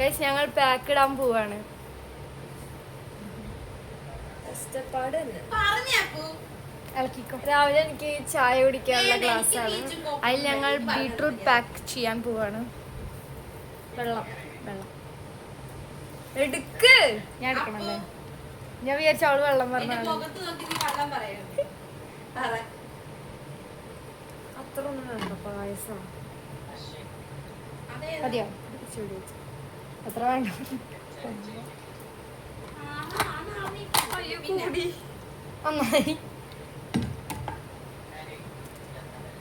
Guys ഞങ്ങൾ pack ഇടാൻ പോവാണ്. രാവിലെ എനിക്ക് ചായ കുടിക്കാനുള്ള ഗ്ലാസ് ആണ്. അതിൽ ഞങ്ങൾ ബീട്രൂട്ട് പാക്ക് ചെയ്യാൻ പോവാണ്. വെള്ളം വെള്ളം എടുക്ക്. ഞാൻ എടുക്കണല്ലേ? ഞാൻ വിചാരിച്ച അവള് വെള്ളം പറഞ്ഞാണ്. അത്ര ഒന്നും വേണ്ട, പായസം മതിയോ? അത്ര വേണ്ട. നന്നായി.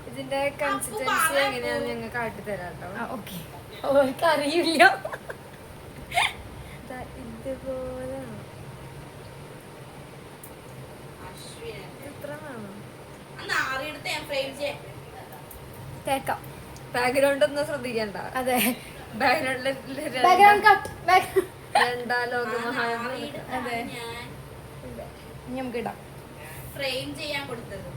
ഇതിന്റെ കൺസിസ്റ്റൻസി എങ്ങനെയാന്ന് ഞങ്ങൾ കാട്ടിത്തരാം കേട്ടോ. ഓക്കെ. അവർക്ക് അറിയില്ല. ഇതുപോലെ എത്ര വേണം? തേക്കാം. ബാക്ക്ഗ്രൗണ്ട് ഒന്നും ശ്രദ്ധിക്കണ്ട. അതെ, ബാക്ക്ഗ്രൗണ്ട് കട്ട്. രണ്ടാം ലോക മഹായുദ്ധം. അതെ, നമുക്ക് ഇടാം. ഫ്രെയിം ചെയ്യാൻ കൊടുത്തത്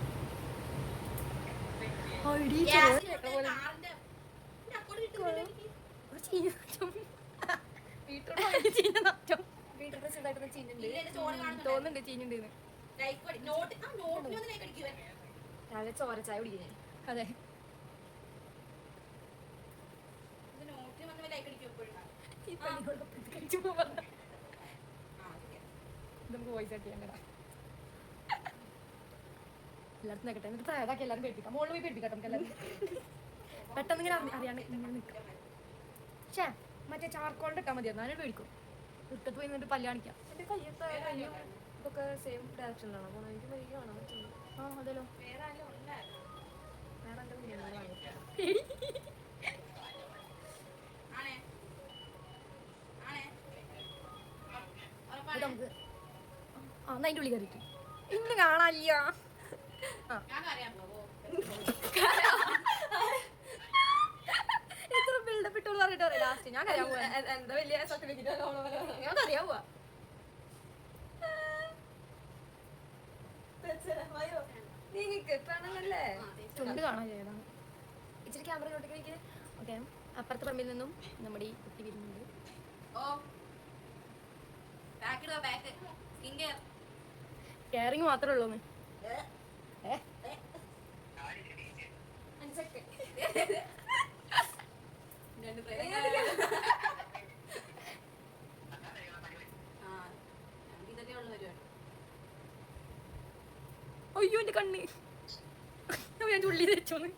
തോന്നുന്നുണ്ട് ചീഞ്ഞുണ്ട്. രാവിലെ ചോര ചായ കുടിക്കുന്നേ. അതെ, വോയിസ് ആക്കിയാ എല്ലാവർക്കും നിൽക്കട്ടെ. എന്നിട്ട് പ്രായതാക്കി എല്ലാവരും പേടിപ്പിക്കാം. മോളിൽ പോയി പേടിപ്പിക്കാം നമുക്ക് എല്ലാവരും. പെട്ടെന്ന് ഇങ്ങനെ അറിയാണ്ട് ഇങ്ങനെ നിൽക്കാം. പക്ഷേ മറ്റേ ചാർക്കോളിൻ്റെ ഇട്ടാൽ മതി, എന്നാലും പേടിക്കും. ഇട്ടത്ത് പോയി നിന്നിട്ട് പല്ല് കാണിക്കാം. എൻ്റെ കയ്യത്തെ കയ്യും ഇതൊക്കെ സെയിം ഡയറക്ഷനിലാണോ പോകണം? എനിക്ക് വൈകി കാണാൻ പറ്റുള്ളൂ. ആ അതല്ലോ, വേറെ എൻ്റെ കുഞ്ഞാണ് വാങ്ങിക്കാം. നമുക്ക് എന്നാ അതിൻ്റെ ഉള്ളിൽ കയറിയിട്ട് ഇന്ന് കാണാനില്ല. ഇത്ര ബിൽഡപ്പ് ഇട്ടോളൂ പറഞ്ഞിട്ട് പറയാം ലാസ്റ്റ്. ഞാൻ അറിയാൻ പോവാ. എന്താ വലിയ ഞാൻ അറിയാൻ പോവാ. ചുണ്ട് കാണാൻ ചെയ്യണം. ഇച്ചിരി ക്യാമറ ഇങ്ങോട്ടേക്ക് വയ്ക്കുക. ഓക്കെ, അപ്പുറത്തെ പറമ്പിൽ നിന്നും നമ്മുടെ ഈ കുട്ടി വരുന്നുണ്ട്. കെയറിങ് മാത്രമേ ഉള്ളൂ. അയ്യോ എന്റെ കണ്ണ് ഞാൻ ചുള്ളി വെച്ചോന്ന്.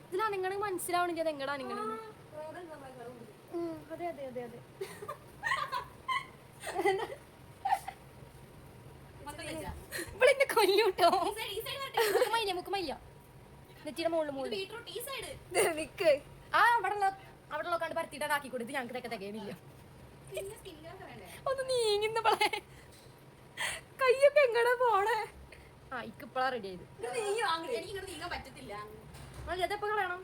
ഇതിലാ നിങ്ങളെ മനസ്സിലാവണില്ല എങ്ങടാ നിങ്ങൾ. അതെ അതെ അതെ അതെ. ഇവളെന്നെ കൊല്ലൂട്ടോ. മുക്കുമല്ല നെറ്റിയുടെ മുകളിൽ നിക്ക്. ആ അവിടെ ഉള്ളക്കാണ്ട് പരത്തിയിട്ട് ആക്കി കൊടുത്ത് ഞങ്ങൾക്ക് തികയുന്നില്ല. ഒന്ന് നീങ്ങുന്ന പളേ കയ്യൊക്കെ എങ്ങടെ പോണേ. ആ ഇക്ക് ഇപ്പഴാ റെഡി ആയത്. അതെപ്പോ കളയണം?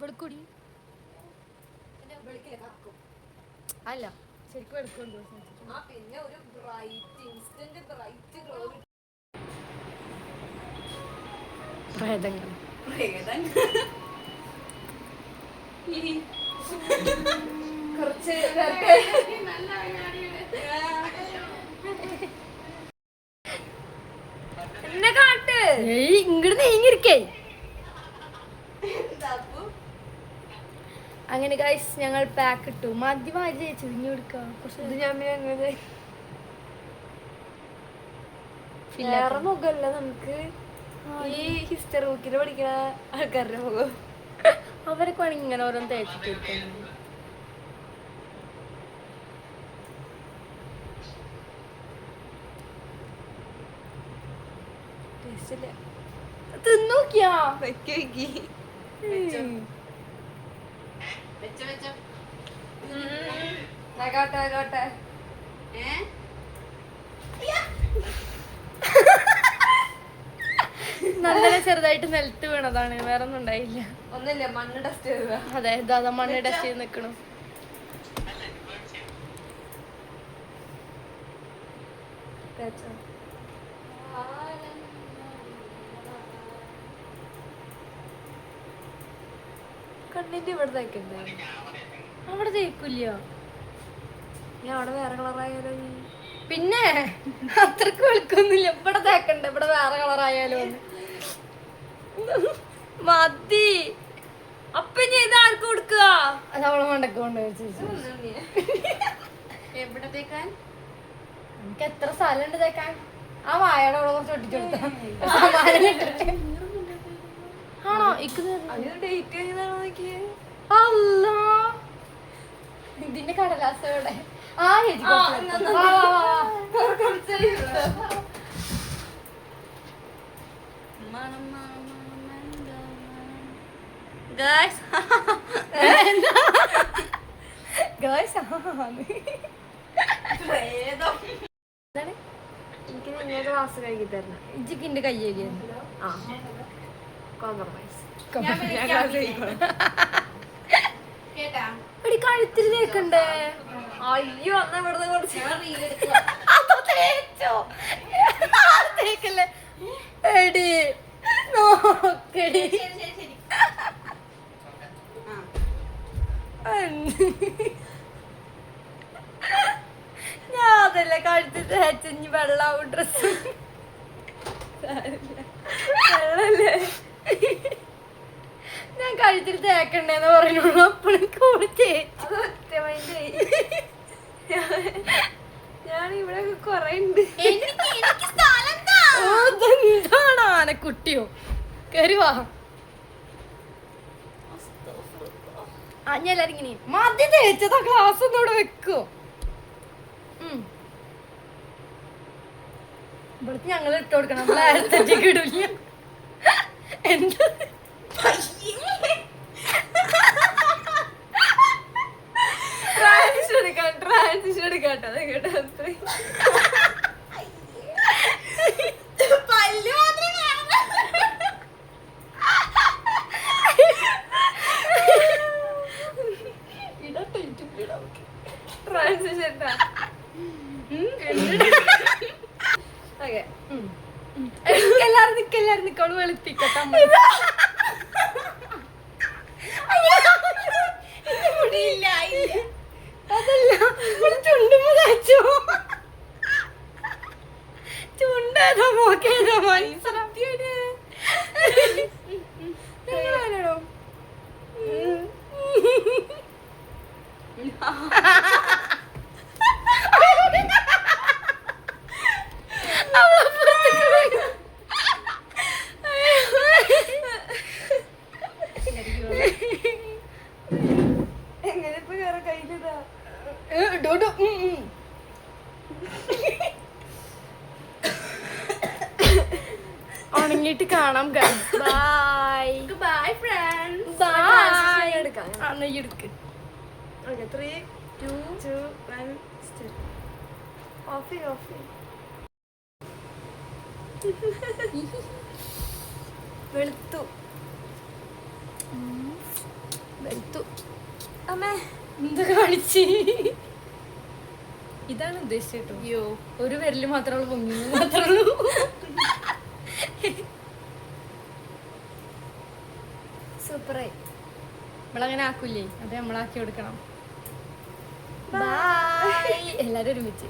വെളുക്കൂടി അല്ല ശരിക്കും എടുക്കുന്നുണ്ടോ? പിന്നെ ഒരു ബ്രൈറ്റ് ഇൻസ്റ്റന്റ് ബ്രൈറ്റ് ഗ്ലോ. പ്രേതങ്ങൾ കുറച്ച് എന്നെ കാട്ട്. ഇങ്ങോട്ട് നീങ്ങിരിക്കേ. അങ്ങനെ ഗൈസ് ഞങ്ങൾ പാക്ക് ഇട്ടു. മതി വാരി ചുരിഞ്ഞു കൊടുക്കാം. വേറെ മുഖമല്ല, നമുക്ക് ഈ ഹിസ്റ്ററി ബുക്കിൽ പഠിക്കുന്ന ആൾക്കാരുടെ മുഖം. അവരൊക്കെ വേണമെങ്കിൽ ഇങ്ങനെ ഓരോന്ന് തേച്ചിട്ട് കൊടുക്കണം. തിന്നോക്കിയാ നല്ല ചെറുതായിട്ട് നിലത്ത് വീണതാണ്, വേറെ ഒന്നും ഉണ്ടായില്ല. ഒന്നുമില്ല, മണ്ണ് ടെസ്റ്റ് ചെയ്തതാ. അതെ ഇതാ മണ്ണ് ടെസ്റ്റ് ചെയ്ത് നിൽക്കണം. കണ്ണിന്റെ ഇവിടെ തേക്കണ്ടേ? അവിടെ തേക്കില്ല. ഞാൻ അവിടെ വേറെ കളറായാലോ? പിന്നെ അത്രക്ക് വെളുക്കൊന്നുമില്ല. ഇവിടെ തേക്കണ്ട, ഇവിടെ വേറെ കളറായാലോ. മതി. അപ്പൊ ഞാൻ ഇത് ആർക്ക് കൊടുക്കുക? അത് അവളെ മണ്ടക്ക് കൊണ്ട് വെച്ചു. എവിടെ തേക്കാൻ? നമുക്ക് എത്ര സ്ഥലമുണ്ട് തേക്കാൻ. ആ വായയുടെ അവിടെ കുറച്ച് ഒട്ടിച്ചെടുത്ത. ആണോ? ഡേറ്റ് കഴിഞ്ഞതാണോ നോക്കിയേ? അല്ല, ഇതിന്റെ കടലാസോടെ ആ എനിക്ക് നിങ്ങളുടെ ക്ലാസ് കഴുകി തരണം. ഇജിക്കിന്റെ കയ്യേരി ആ കോംപ്രമൈസ്. എടി കഴുത്തിൽ തേക്കണ്ടേ? അയ്യോ എന്നാ ഇവിടുന്ന് കുറച്ച് തേക്കല്ലേ എടി, നോക്കടി. ഞാൻ അതല്ലേ കഴുത്തിൽ തേച്ചഞ്ഞ് വെള്ളാവും ഡ്രസ്. വെള്ളല്ലേ ഞാൻ കഴുത്തിൽ തേക്കണ്ടേന്ന് പറയുള്ളൂ. അപ്പോഴും കൂടി തേച്ചു. ഞാൻ ഇവിടെ കൊറേ ഉണ്ട്. എന്താണ് ആനക്കുട്ടിയോ? കരുവാ. ഞാൻ എല്ലാരും ഇങ്ങനെ മതി തേച്ചതാ. ക്ലാസ് ഒന്നും ഇവിടെ വെക്കോ? ഇവിടുത്തെ ഞങ്ങൾ ഇട്ട് കൊടുക്കണം. നമ്മളാരത്തേക്ക് ഇടില്ല. എന്താ ട്രാൻസിഷൻ എടുക്കാട്ടോ. അത് കേട്ടോ അത്രയും ട്രാൻസിഷൻ എല്ലാരും നിക്കോളൂ. വെളുപ്പിക്കട്ടെ. അതല്ല, ചുണ്ടുമ്പോ തേച്ചോ? ചുണ്ടേതോ മോക്കേതോ മനസ്സിലാക്കിയോ? എങ്ങനെ ഇപ്പൊ വേറെ കയ്യിലിതാ ഉണങ്ങിട്ട് കാണാം. Bye bye friends. ബൈ. എടുക്കാം. എടുക്ക്. Okay 3 2 1 start. ഓഫ് വെളുത്തു വെളുത്തു. അമ്മേ എന്ത് കാണിച്ച്? ഇതാണ് ഉദ്ദേശിച്ചോ? അയ്യോ, ഒരു വിരല് മാത്രമേ പൊങ്ങി മാത്രമേ ഉള്ളൂ. സൂപ്പറായി. നമ്മളങ്ങനെ ആക്കൂലേ? അത് നമ്മളാക്കി കൊടുക്കണം. ബൈ. എല്ലാരും ഒരുമിച്ച്.